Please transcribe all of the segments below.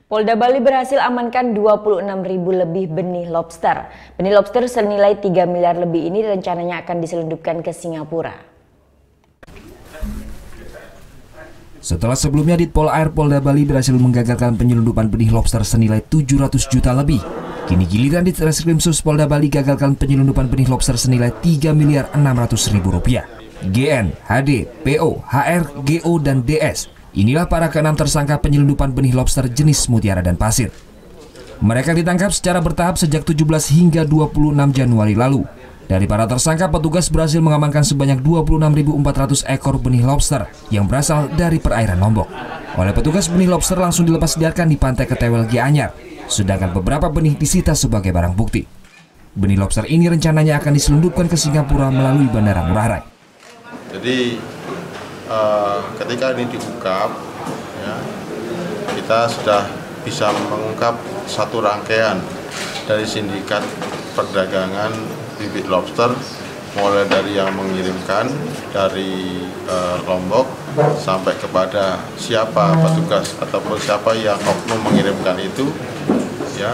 Polda Bali berhasil amankan 26.000 lebih benih lobster. Benih lobster senilai 3 miliar lebih ini rencananya akan diselundupkan ke Singapura. Setelah sebelumnya Ditpol Air Polda Bali berhasil menggagalkan penyelundupan benih lobster senilai 700 juta lebih. Kini giliran Ditreskrim Sus Polda Bali gagalkan penyelundupan benih lobster senilai 3 miliar 600 ribu rupiah. GN, HD, PO, HR, GO, dan DS. Inilah para keenam tersangka penyelundupan benih lobster jenis mutiara dan pasir. Mereka ditangkap secara bertahap sejak 17 hingga 26 Januari lalu. Dari para tersangka, petugas berhasil mengamankan sebanyak 26.400 ekor benih lobster yang berasal dari perairan Lombok. Oleh petugas, benih lobster langsung dilepas liarkan di pantai Ketewel Gianyar, sedangkan beberapa benih disita sebagai barang bukti. Benih lobster ini rencananya akan diselundupkan ke Singapura melalui Bandara Ngurah Rai. Jadi ketika ini diungkap, ya, kita sudah bisa mengungkap satu rangkaian dari sindikat perdagangan bibit lobster, mulai dari yang mengirimkan dari Lombok sampai kepada siapa petugas ataupun siapa yang oknum mengirimkan itu, ya,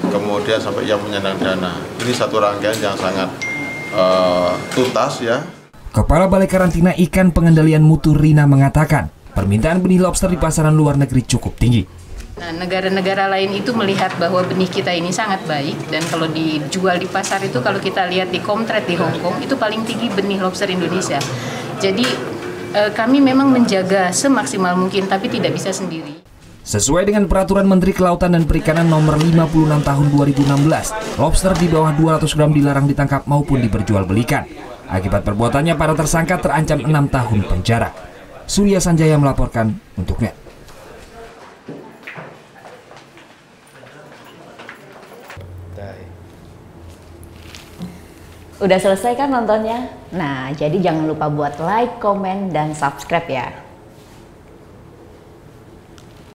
kemudian sampai yang menyandang dana. Ini satu rangkaian yang sangat tuntas, ya. Kepala Balai Karantina Ikan Pengendalian Mutu Rina mengatakan, permintaan benih lobster di pasaran luar negeri cukup tinggi. Nah, negara-negara lain itu melihat bahwa benih kita ini sangat baik, dan kalau dijual di pasar itu, kalau kita lihat di Comtrade di Hong Kong, itu paling tinggi benih lobster Indonesia. Jadi kami memang menjaga semaksimal mungkin, tapi tidak bisa sendiri. Sesuai dengan Peraturan Menteri Kelautan dan Perikanan Nomor 56 Tahun 2016, lobster di bawah 200 gram dilarang ditangkap maupun diperjualbelikan. Akibat perbuatannya, para tersangka terancam 6 tahun penjara. Surya Sanjaya melaporkan untuk NET. Udah selesai kan nontonnya? Nah, jadi jangan lupa buat like, komen, dan subscribe ya.